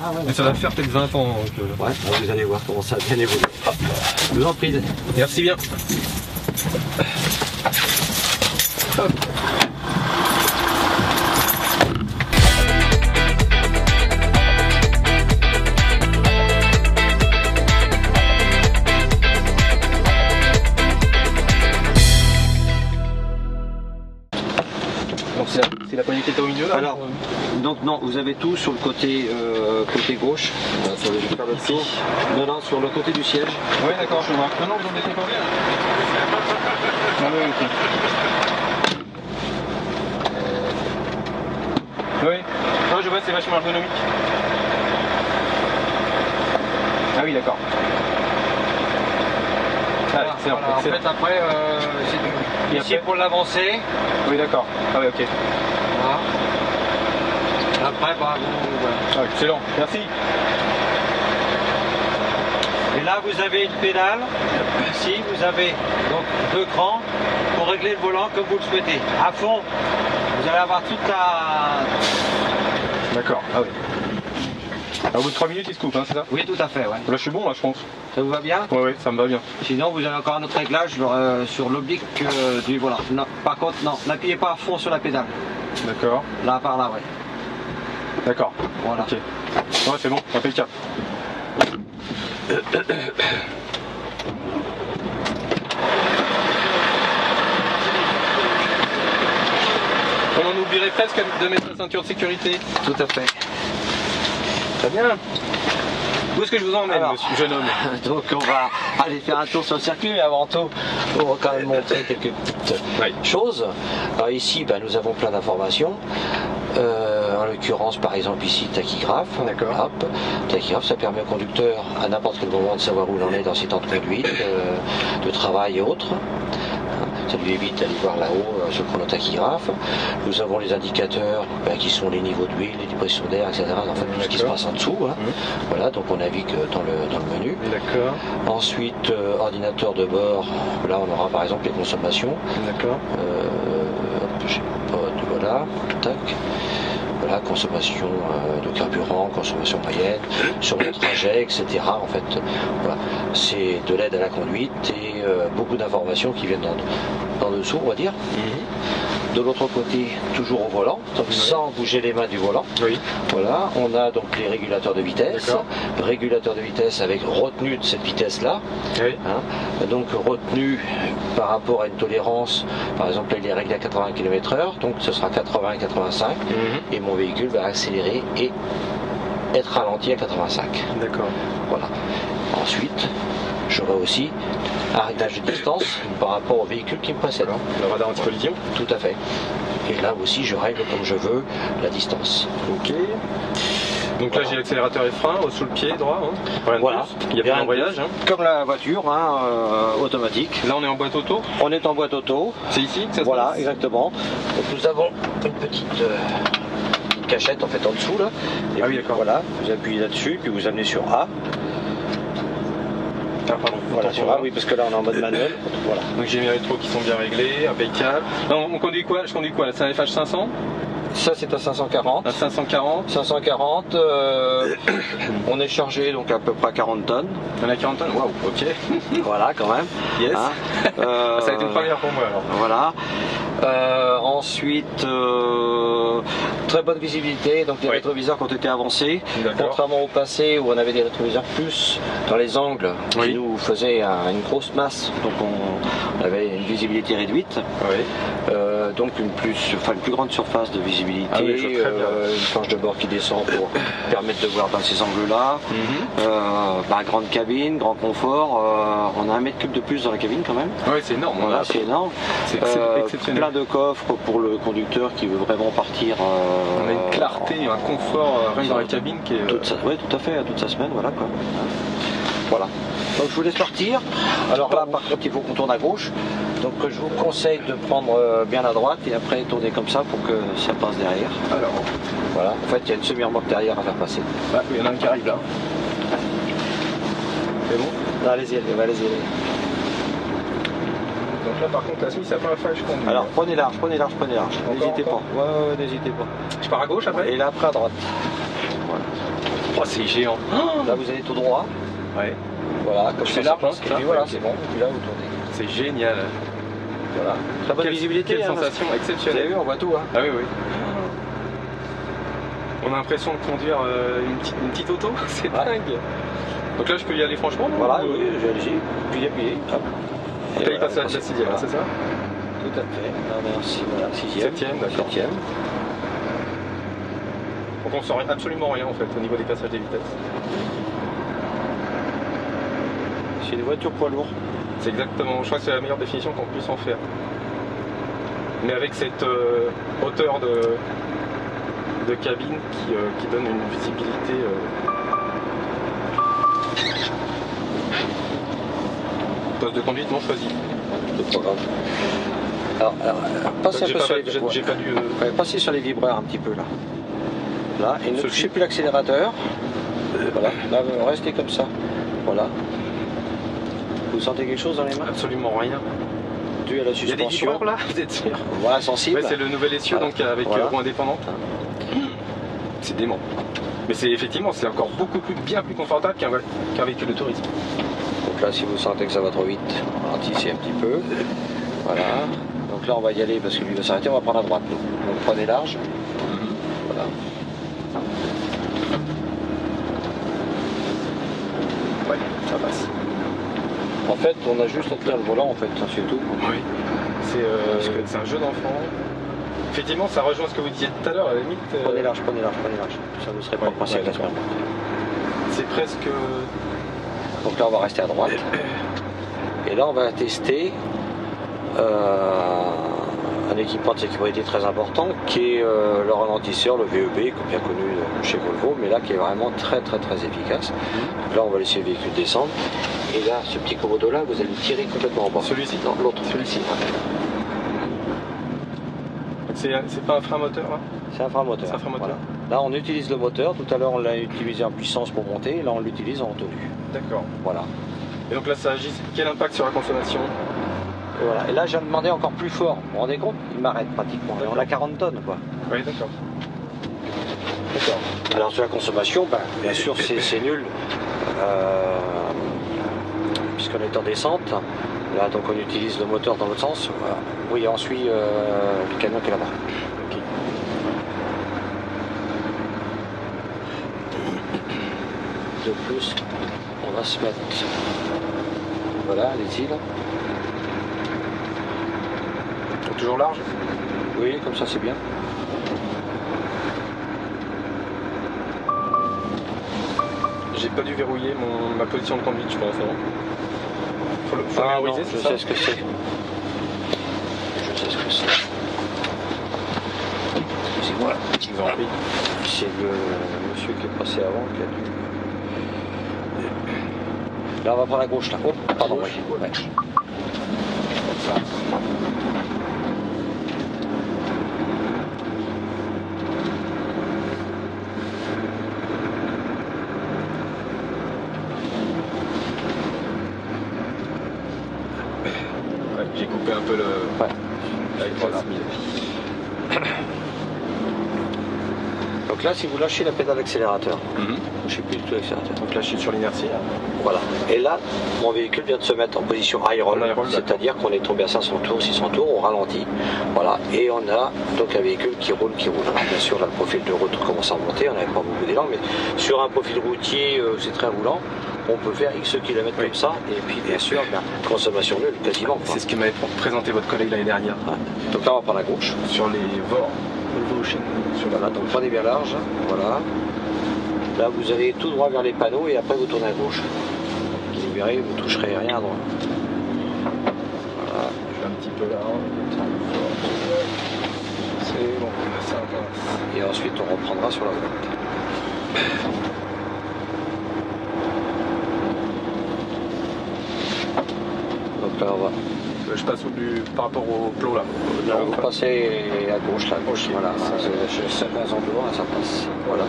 Ah, ouais, mais ça va faire peut-être 20 ans. Donc, ouais, vous allez voir comment ça a bien évolué. Je vous en prie. Merci bien. Hop. C'est la poignée qui était au milieu là. Alors, donc non, vous avez tout sur le côté, côté gauche. Je vais faire le tour. Non, non, sur le côté du siège. Oui, d'accord, je vois. Non, non, vous en mettez combien? Ah oui, ok. Oui, non, je vois, c'est vachement ergonomique. Ah oui, d'accord. Ah, Voilà, excellent, voilà. En excellent. fait, après, c'est ici pour l'avancer. Oui, d'accord. Ah oui, ok. Voilà. Après, bah, voilà. Ah, excellent, merci. Et là, vous avez une pédale. Ici, vous avez donc 2 crans pour régler le volant comme vous le souhaitez. À fond, vous allez avoir toute la... D'accord, ah oui. Au bout de 3 minutes, il se coupe, hein, c'est ça? Oui, tout à fait, ouais. Là, je suis bon, là, je pense. Ça vous va bien? Oui, oui, ça me va bien. Sinon, vous avez encore un autre réglage sur l'oblique du volant. Non, par contre, non, n'appuyez pas à fond sur la pédale. D'accord. Là, par là, ouais. D'accord. Voilà. Ok. Ouais, c'est bon, impeccable. On en oublierait presque de mettre la ceinture de sécurité. Tout à fait. Très bien. Où est-ce que je vous emmène, Alors, monsieur, jeune homme? Donc on va aller faire un tour sur le circuit, mais avant tout, on va quand même montrer quelques petites choses. Alors ici, ben, nous avons plein d'informations. En l'occurrence, par exemple, ici, tachygraphe. D'accord. Hop. Tachygraphe, ça permet au conducteur, à n'importe quel moment, de savoir où il en est dans ses temps de conduite, de travail et autres. Ça lui évite d'aller voir là-haut sur le chronotachygraphe. Nous avons les indicateurs qui sont les niveaux d'huile, les pressions d'air, etc. En fait, tout ce qui se passe en dessous. Hein. Voilà, donc on navigue dans le menu. D'accord. Ensuite, ordinateur de bord. Là, on aura par exemple les consommations. D'accord. J'ai pas de voilà. Tac. Voilà, consommation de carburant, consommation moyenne, sur le trajet, etc. En fait, voilà. C'est de l'aide à la conduite et beaucoup d'informations qui viennent dans dessous, on va dire. De l'autre côté, toujours au volant, donc sans bouger les mains du volant. Oui. Voilà, on a donc les régulateurs de vitesse. Régulateurs de vitesse avec retenue de cette vitesse-là. Oui. Hein, donc retenue par rapport à une tolérance, par exemple là, il est réglé à 80 km/h, donc ce sera 80 et 85, et mon véhicule va accélérer et être ralenti à 85. D'accord. Voilà. Ensuite, j'aurai aussi un réglage de distance par rapport au véhicule qui me précède. Le radar anti-collision. Tout à fait. Et là aussi, je règle comme je veux la distance. Ok. Donc là, j'ai l'accélérateur et frein sous le pied droit. Hein. Rien de Voilà. plus. Il y a pas d'embrayage. Hein. Comme la voiture, hein, automatique. Là, on est en boîte auto. On est en boîte auto. C'est ici que ça se Voilà, passe. exactement. Donc nous avons une petite cachette en fait en dessous là. Et oui, puis, d'accord. voilà, vous appuyez là-dessus, puis vous amenez sur A. Ah, pardon. Voilà, sur A, oui, parce que là on est en mode manuel. Voilà. Donc j'ai mes rétros qui sont bien réglés, impeccable. Non, on conduit quoi? Je conduis quoi là? C'est un FH 500? Ça c'est à 540. Un 540? 540, on est chargé donc à peu près à 40 tonnes. On a 40 tonnes? Waouh, ok. Voilà quand même. Yes. Hein, Ça a été une première pour moi alors. Voilà. Ensuite, très bonne visibilité, donc les rétroviseurs qui ont été avancés, contrairement au passé où on avait des rétroviseurs plus dans les angles qui nous faisaient une grosse masse, donc on avait une visibilité réduite. Donc une plus grande surface de visibilité, une planche de bord qui descend pour permettre de voir dans ces angles-là, grande cabine, grand confort, on a 1 mètre cube de plus dans la cabine quand même. Oui, c'est énorme. Voilà, c'est énorme. C'est exceptionnel. Plein de coffres pour le conducteur qui veut vraiment partir. On a une clarté, un confort rien dans la cabine qui est... Oui, tout à fait, toute sa semaine, voilà quoi. Voilà. Donc je vous laisse partir. Alors là, par contre, il faut qu'on tourne à gauche. Donc je vous conseille de prendre bien à droite et après tourner comme ça pour que ça passe derrière. Alors, voilà. En fait, il y a une semi-remorque derrière à faire passer. Ah, il y en a un qui arrive là. C'est bon? Allez-y, allez-y. Donc là, par contre, la Smith, ça fait un fâche conduit. Alors prenez large. N'hésitez pas. Ouais, n'hésitez pas. Je pars à gauche après? Et là, après à droite. Voilà. Oh, c'est géant. Là, vous allez tout droit. Ouais. Voilà, comme je ça, fais l'arbre, et puis voilà, c'est bon. Et puis là, vous tournez. C'est génial. Voilà. Très bonne visibilité. Quelle sensation exceptionnelle. Vous avez vu, on voit tout. Hein. Ah oui, oui. On a l'impression de conduire une petite auto, c'est dingue. Donc là, je peux y aller franchement. Voilà, oui, allez-y. Puis appuyer. Et là, il passe à la 6e, voilà. C'est ça? Tout à fait. Non, merci, voilà, 6e. 7e, d'accord. 7e. Donc on ne sent absolument rien en fait au niveau des passages des vitesses. C'est une voiture poids lourd. C'est exactement, je crois que c'est la meilleure définition qu'on puisse en faire. Mais avec cette hauteur de cabine qui donne une visibilité. Poste de conduite non choisi. Le programme. Alors passez un peu sur les vibreurs. J'ai pas dû. Passez sur les vibreurs un petit peu là. Là, et ne touchez plus l'accélérateur. Voilà, là, restez comme ça. Voilà. Vous sentez quelque chose dans les mains? Absolument rien. Dû à la suspension. Il y a des vibreurs là, vous êtes sûr? Voilà, sensible. Ouais, c'est le nouvel essieu donc avec roue indépendante. C'est dément. Mais c'est effectivement, c'est encore bien plus confortable qu'un véhicule de tourisme. Donc là, si vous sentez que ça va trop vite, ralentissez un petit peu. Voilà. Donc là, on va y aller parce que lui va s'arrêter. On va prendre à droite. Donc prenez large. Voilà. Ouais, ça passe. En fait, on a juste à tenir le volant, en fait, c'est tout. Oui. C'est un jeu d'enfant. Effectivement, ça rejoint ce que vous disiez tout à l'heure, à la limite. Prenez large. Ça vous serait pas passé à la semaine. C'est presque. Donc là, on va rester à droite. Et là, on va tester un équipement de sécurité très important qui est le ralentisseur, le VEB, bien connu chez Volvo, mais là qui est vraiment très efficace. Donc là, on va laisser le véhicule descendre. Et là, ce petit commodo là, vous allez le tirer complètement en bas. Celui-ci? Non, l'autre. Celui-ci. C'est pas un frein moteur là? C'est un frein moteur. Voilà. Là, on utilise le moteur. Tout à l'heure, on l'a utilisé en puissance pour monter. Là, on l'utilise en tenue. D'accord. Voilà. Et donc là, ça agit. Quel impact sur la consommation? Et voilà. Et là, j'ai demandé encore plus fort. Vous vous rendez compte? Il m'arrête pratiquement. Et on a 40 tonnes, quoi. Oui, d'accord. D'accord. Alors, sur la consommation, bien sûr, c'est nul. Puisqu'on est en descente. Là, donc, on utilise le moteur dans l'autre sens. Voilà. Oui, on suit le camion qui est là-bas. Okay. De plus, on va se mettre. Voilà, allez-y là. Toujours large? Oui, comme ça c'est bien. J'ai pas dû verrouiller ma position de conduite, je pense. Faut verrouiller, je sais ce que c'est. Excusez-moi. Je vous en prie. C'est le monsieur qui est passé avant qui a dû. Là, on va prendre la gauche là. Oh, pardon, oui. Ouais. Comme ça. J'ai coupé un peu le. Ouais. Avec 30 000. Donc là, si vous lâchez la pédale d'accélérateur, je sais plus du tout l'accélérateur. Donc là, je suis sur l'inertie. Voilà. Et là, mon véhicule vient de se mettre en position high roll, c'est-à-dire qu'on est tombé à 500 tours, 600 tours, on ralentit. Voilà. Et on a donc un véhicule qui roule. Alors, bien sûr, là, le profil de route commence à monter, on n'avait pas beaucoup d'élan, mais sur un profil routier, c'est très roulant. On peut faire X kilomètres comme ça, et puis bien sûr, consommation nulle, quasiment. C'est ce que m'avait présenté votre collègue l'année dernière. Ouais. Donc là, on va prendre la gauche. Sur les VOR. Voilà, donc prenez bien large. Voilà. Là, vous allez tout droit vers les panneaux, et après, vous tournez à gauche. Vous verrez, vous ne toucherez rien à droite. Voilà. Je vais un petit peu là. C'est bon, ça va. Et ensuite, on reprendra sur la droite. Donc là, on va. Je passe par rapport au plot là. Là, vous passez à gauche là. Gauche, voilà. C'est certains endroits, ça passe. Voilà.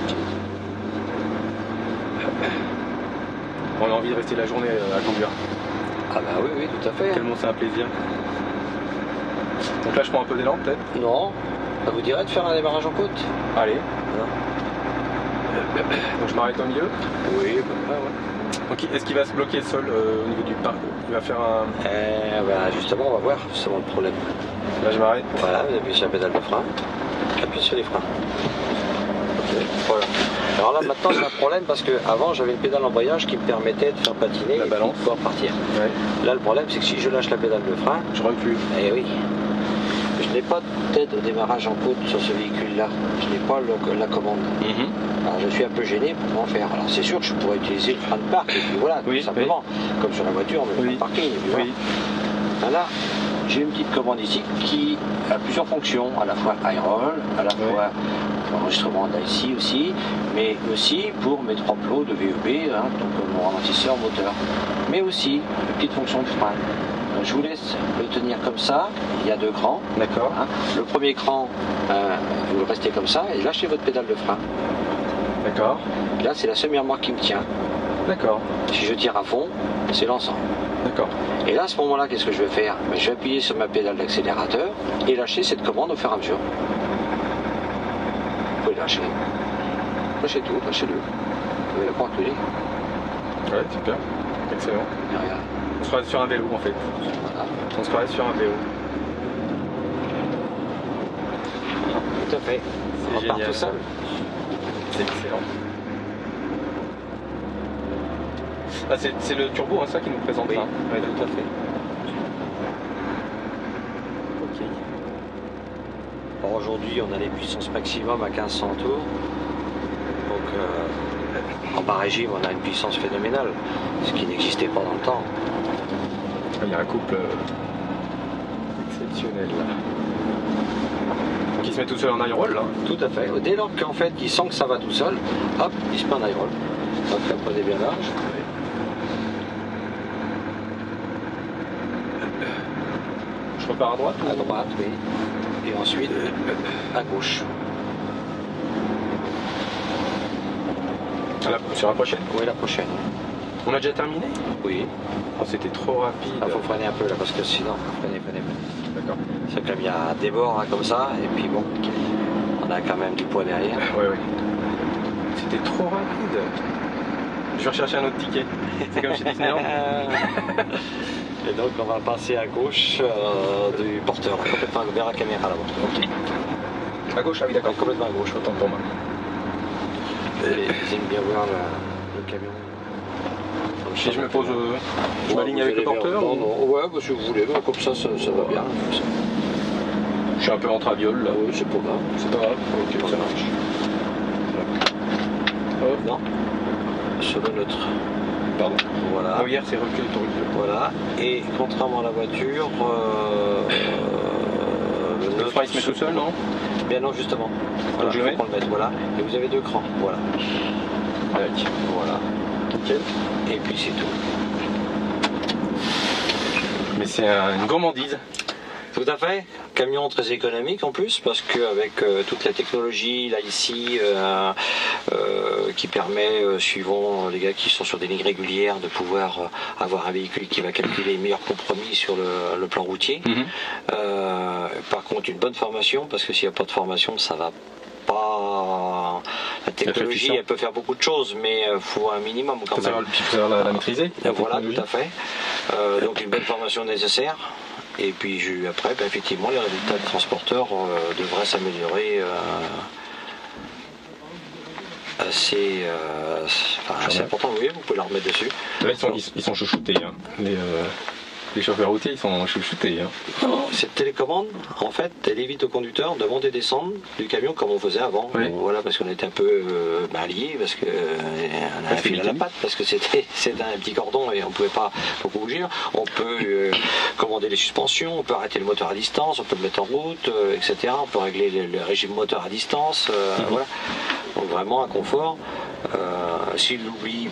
On a envie de rester la journée à conduire. Ah bah oui, tout à fait. Tellement c'est un plaisir. Donc là, je prends un peu d'élan peut-être? Non. Ça vous dirait de faire un démarrage en côte? Allez. Voilà. Donc je m'arrête au milieu? Oui, ouais. Ok, est-ce qu'il va se bloquer le sol au niveau du parcours? Il va faire un... Justement, on va voir, c'est vraiment le problème. Là je m'arrête. Voilà, vous appuyez sur la pédale de frein, appuyez sur les freins. Ok, voilà. Alors là maintenant j'ai un problème parce qu'avant j'avais une pédale d'embrayage qui me permettait de faire patiner la balance, et de pouvoir partir. Ouais. Là le problème c'est que si je lâche la pédale de frein, je recule. Eh oui. Je n'ai pas d'aide au démarrage en côte sur ce véhicule-là. Je n'ai pas la commande. Alors je suis un peu gêné pour en faire. Alors c'est sûr que je pourrais utiliser le frein de parc, et puis voilà, tout simplement. Comme sur la voiture, on met le parking. Et puis voilà. Là, j'ai une petite commande ici qui a plusieurs fonctions, à la fois high roll, à la fois enregistrement d'IC aussi, mais aussi pour mes 3 plots de VEB, hein, donc mon ralentisseur moteur. Mais aussi une petite fonction de frein. Je vous laisse le tenir comme ça, il y a 2 crans. D'accord. Hein. Le premier cran, vous le restez comme ça et lâchez votre pédale de frein. D'accord. Là, c'est la semi-remorque qui me tient. D'accord. Si je tire à fond, c'est l'ensemble. D'accord. Et là, à ce moment-là, qu'est-ce que je vais faire? Je vais appuyer sur ma pédale d'accélérateur et lâcher cette commande au fur et à mesure. Vous pouvez lâcher. Lâchez tout, lâchez-le. Vous pouvez la pas reculer. Ouais, super. Excellent. Et regarde. On se croirait sur un vélo en fait. Voilà. On se croirait sur un vélo. Tout à fait. C'est génial. Tout seul. C'est excellent. Ah, c'est le turbo, hein, ça qui nous présente là. Oui, tout à fait. Ok. Alors aujourd'hui, on a les puissances maximum à 1500 tours. Donc en bas régime, on a une puissance phénoménale, ce qui n'existait pas dans le temps. Il y a un couple exceptionnel là. Donc il se met tout seul en high roll là? Tout à fait. Dès lors qu'en fait il sent que ça va tout seul, hop, il se met en high roll. Donc là, prenez bien large. Je repars à droite? À droite, oui. Et ensuite à gauche. Sur la prochaine? Oui, la prochaine. On a déjà terminé? Oui. Oh, c'était trop rapide. Il faut freiner un peu là parce que sinon, freinez. D'accord. C'est comme il y a des bords là, comme ça, et puis bon, on a quand même du poids derrière. Oui. C'était trop rapide. Je vais rechercher un autre ticket. C'est comme chez Disneyland. Et donc on va passer à gauche du porteur, complètement vers la caméra là-bas. Ok. À gauche, ah oui d'accord. Complètement à gauche, autant pour moi. Ils aiment bien voir le camion. Si je me pose, je m'aligne avec le porteur? Ouais, bah, si vous voulez, bah, comme ça va bien. Je suis un peu en traviole là. Oui, c'est pas grave. C'est pas grave. Ok, ça marche. Hop. Non. Sur le neutre. Pardon. Voilà. Hier c'est recul. Voilà. Et contrairement à la voiture, le frein il se met tout seul, non? Bien non, justement. Voilà, donc je faut qu'on le mette, voilà. Et vous avez 2 crans, voilà. Voilà. Nickel. Et puis c'est tout. Mais c'est une gourmandise. Tout à fait. Camion très économique en plus, parce qu'avec toute la technologie là ici qui permet, suivant les gars qui sont sur des lignes régulières, de pouvoir avoir un véhicule qui va calculer les meilleurs compromis sur le plan routier. Par contre, une bonne formation, parce que s'il n'y a pas de formation, ça va pas. La technologie, elle peut faire beaucoup de choses, mais il faut un minimum quand même. Il faut savoir la maîtriser. Voilà, tout à fait. Donc une bonne formation nécessaire. Et puis après, effectivement, les résultats des transporteurs devraient s'améliorer assez important. Oui, vous pouvez la remettre dessus. Là, ils sont chouchoutés. Hein. Les chauffeurs routiers, ils sont chouchoutés. Hein. Cette télécommande, en fait, elle évite au conducteur de monter et descendre du camion comme on faisait avant. Oui. Voilà, parce qu'on était un peu liés, parce qu'on a un fil à la patte, parce que c'était un petit cordon et on ne pouvait pas beaucoup bouger. On peut commander les suspensions, on peut arrêter le moteur à distance, on peut le mettre en route, etc. On peut régler le régime moteur à distance. Voilà. Donc vraiment un confort. S'il l'oublie,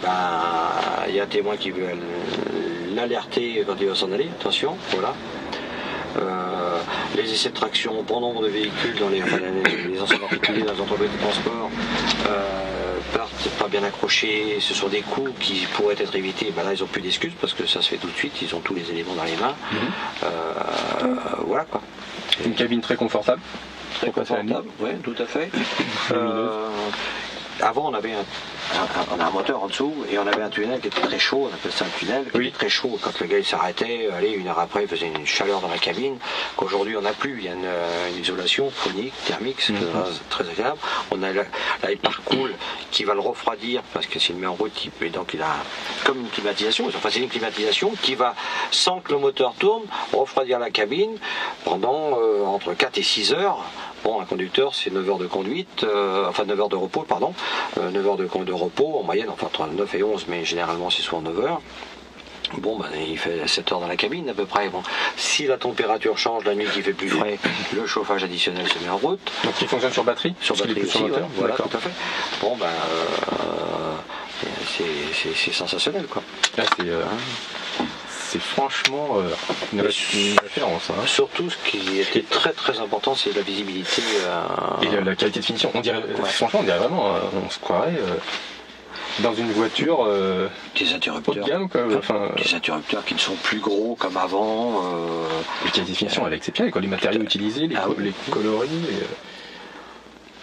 il y a un témoin qui veut l'alerter quand il va s'en aller, attention, voilà. Les essais de traction, bon nombre de véhicules dans les anciens particuliers, dans les entreprises de transport, partent pas bien accrochés, ce sont des coups qui pourraient être évités. Là, ils n'ont plus d'excuses parce que ça se fait tout de suite, ils ont tous les éléments dans les mains. Voilà quoi. Une cabine très confortable. Très confortable, oui, tout à fait. avant on avait on a un moteur en dessous et on avait un tunnel qui était très chaud, on appelle ça un tunnel, qui était très chaud. Quand le gars il s'arrêtait, allez, 1 heure après il faisait une chaleur dans la cabine qu'aujourd'hui on n'a plus. Il y a une isolation phonique, thermique, c'est très agréable. On a l'hypercool qui va le refroidir parce que s'il met en route, donc il a comme une climatisation, enfin c'est une climatisation qui va, sans que le moteur tourne, refroidir la cabine pendant entre 4 et 6 heures. Bon, un conducteur, c'est 9 heures de conduite, enfin 9 heures de repos, pardon, 9 heures de repos en moyenne, enfin entre 9 et 11, mais généralement c'est souvent 9 heures. Bon, ben, il fait 7 heures dans la cabine à peu près. Bon, si la température change la nuit, qu'il fait plus frais, le chauffage additionnel se met en route. Donc il fonctionne sur batterie? Sur batterie aussi, voilà, tout à fait. Bon, ben, c'est sensationnel, quoi. Là, c'est franchement une référence. Hein. Surtout, ce qui était très très important, c'est la visibilité. Et la qualité de finition. On dirait, franchement, on dirait vraiment, on se croirait dans une voiture des interrupteurs haut de gamme, quoi. Enfin, des interrupteurs qui ne sont plus gros comme avant. La qualité de finition, elle est exceptionnelle. Les matériaux utilisés, les coloris.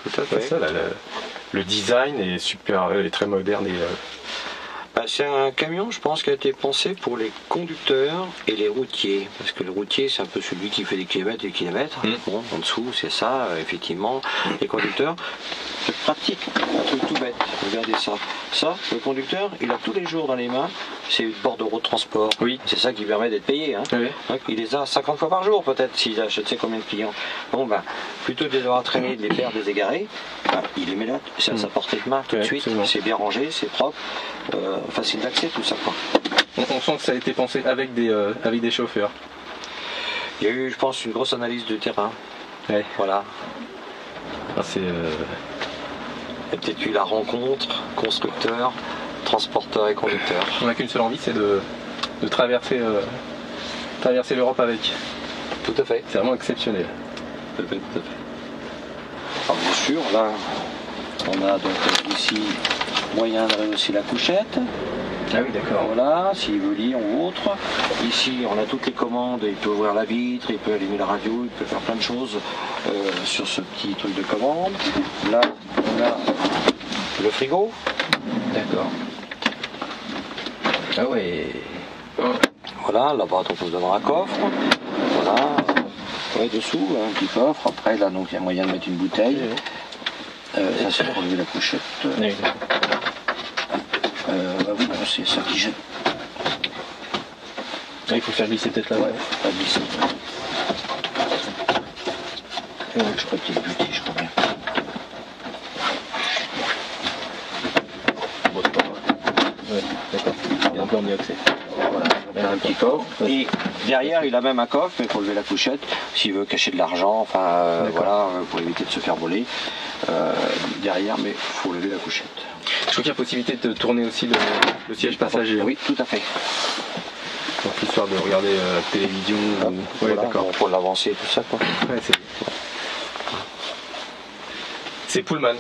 Tout à fait. Ça, le design est super, est très moderne et. C'est un camion, je pense, qui a été pensé pour les conducteurs et les routiers. Parce que le routier, c'est un peu celui qui fait des kilomètres et des kilomètres. Bon, en dessous, c'est ça, effectivement. Les conducteurs, c'est pratique, un truc tout bête. Regardez ça. Ça, le conducteur, il a tous les jours dans les mains ses bordereaux de transport. Oui. C'est ça qui permet d'être payé. Hein. Oui. Il les a 50 fois par jour, peut-être, s'il a je ne sais combien de clients. Bon, ben, plutôt que de les avoir traînés, de les perdre, de les égarer, il les met là, c'est à sa portée de main tout de suite. C'est bien rangé, c'est propre. Facile d'accès, tout ça, quoi. On sent que ça a été pensé avec des chauffeurs. Il y a eu, je pense, une grosse analyse de terrain. Ouais. Voilà. C'est. Il y a peut-être eu la rencontre constructeur, transporteur et conducteur. On n'a qu'une seule envie, c'est de traverser l'Europe avec. Tout à fait. C'est vraiment exceptionnel. Tout à fait. Alors, bien sûr, là, on a donc ici moyen de rehausser la couchette. Ah oui, d'accord. Voilà, s'il veut lire ou autre. Ici, on a toutes les commandes. Il peut ouvrir la vitre, il peut allumer la radio, il peut faire plein de choses sur ce petit truc de commande. Là, on a le frigo. D'accord. Ah ouais. Voilà, là-bas, donc nous avons un coffre. Voilà. Ouais, dessous, un petit coffre. Après, là, donc il y a moyen de mettre une bouteille. Ça, c'est pour lever la couchette. Oui. Voilà, c'est ça qui gêne. Il faut faire glisser peut-être là. Ouais, faut pas glisser. Je crois qu'il y a une bouteille, je crois bien. Bon, c'est pas grave. Ouais, d'accord. Il y a un plan d'y accès. Voilà, il y a un petit coffre. Et derrière, il a même un coffre, mais pour lever la couchette, s'il veut cacher de l'argent, enfin voilà, pour éviter de se faire voler. Derrière, mais il faut lever la couchette. Je crois qu'il y a possibilité de tourner aussi le siège passager. Oui, tout à fait. Donc l'histoire de regarder la télévision. Voilà, d'accord. Pour l'avancer et tout ça, quoi. Ouais, c'est Pullman.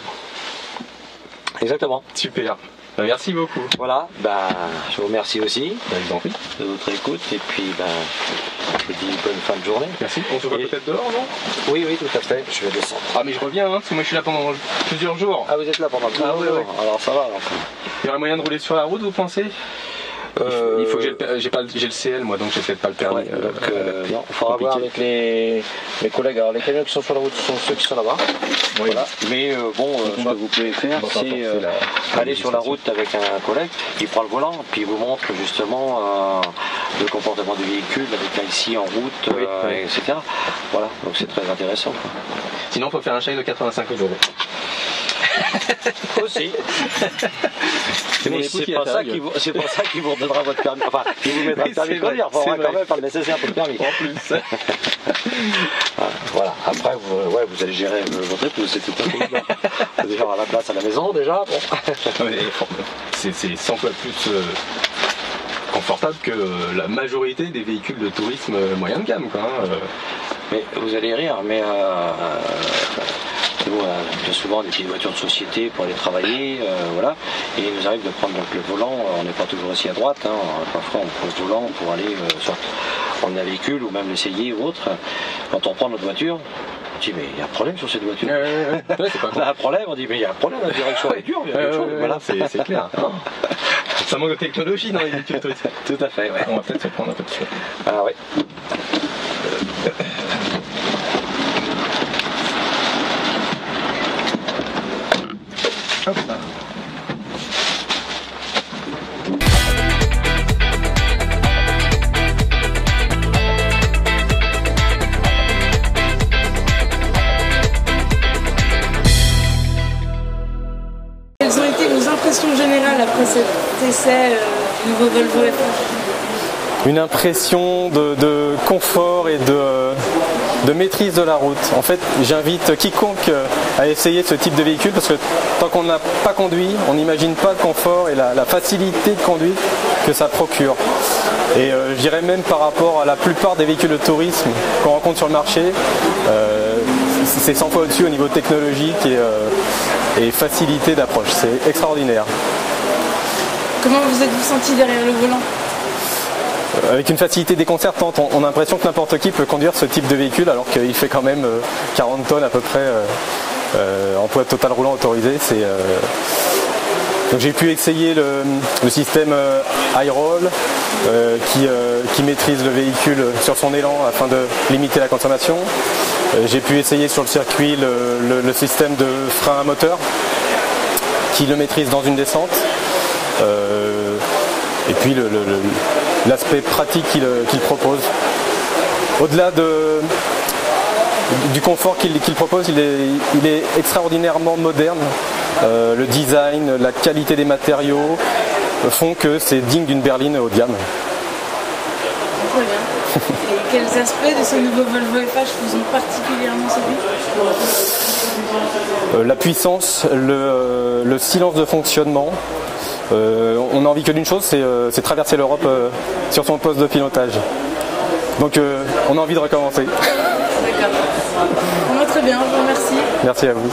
Exactement. Super. Merci beaucoup. Voilà, je vous remercie aussi de votre écoute et puis je vous dis bonne fin de journée. Merci. On se voit peut-être dehors, non? Oui, tout à fait. Je vais descendre. Ah mais je reviens, parce que moi je suis là pendant plusieurs jours. Ah, vous êtes là pendant plusieurs jours. Oui. Alors ça va. Il y aurait moyen de rouler sur la route, vous pensez? Il faut que j'ai le CL moi, donc j'ai peut-être pas le permis. Il faudra voir avec mes collègues. Alors les camions qui sont sur la route sont ceux qui sont là-bas. Oui. Voilà. Mais ce que vous pouvez faire, c'est aller sur la route avec un collègue, il prend le volant, puis il vous montre justement le comportement du véhicule, avec ici en route, etc. Voilà, donc c'est très intéressant. Quoi. Sinon, il faut faire un chèque de 85 €. Aussi. Mais c'est pas ça qui vous redonnera votre permis. Enfin, qui vous mettra le permis de conduire. Il faudra quand même faire le nécessaire pour le permis. En plus. Voilà. Après, vous allez gérer votre épouse. C'est tout à fait évident. Déjà à la place à la maison, déjà. Bon. C'est 100 fois plus confortable que la majorité des véhicules de tourisme moyen de gamme. Quoi, hein. Mais vous allez rire, mais nous, on a souvent des petites voitures de société pour aller travailler, voilà. Et il nous arrive de prendre donc, le volant, on n'est pas toujours aussi à droite, hein. Parfois on pose le volant pour aller soit prendre un véhicule ou même l'essayer ou autre. Quand on prend notre voiture, Je dis mais il y a un problème sur cette voiture. Ouais, c'est pas on a un problème, on dit mais il y a un problème, la direction est dure, voilà, c'est clair. Ça manque de technologie dans les véhicules touristiques. Tout à fait, ouais. On va peut-être se prendre un peu de chaud. Ah ouais. Hop là. Quelles ont été vos impressions générales après cet essai du nouveau Volvo FH? Une impression de confort et de maîtrise de la route. En fait, j'invite quiconque à essayer ce type de véhicule parce que tant qu'on n'a pas conduit, on n'imagine pas le confort et la facilité de conduite que ça procure. Et je dirais même par rapport à la plupart des véhicules de tourisme qu'on rencontre sur le marché, c'est 100 fois au-dessus au niveau technologique et facilité d'approche. C'est extraordinaire. Comment vous êtes-vous senti derrière le volant? Avec une facilité déconcertante, on a l'impression que n'importe qui peut conduire ce type de véhicule alors qu'il fait quand même 40 tonnes à peu près en poids total roulant autorisé. Donc j'ai pu essayer le système iRoll qui maîtrise le véhicule sur son élan afin de limiter la consommation. J'ai pu essayer sur le circuit le système de frein à moteur qui le maîtrise dans une descente. Et puis l'aspect pratique qu'il propose. Au-delà du confort qu'il propose, il est extraordinairement moderne. Le design, la qualité des matériaux font que c'est digne d'une berline haut de gamme. Très bien. Et quels aspects de ce nouveau Volvo FH vous ont particulièrement séduit? La puissance, le silence de fonctionnement. On n'a envie que d'une chose, c'est traverser l'Europe sur son poste de pilotage. Donc on a envie de recommencer. D'accord. Très bien, je vous remercie. Merci à vous.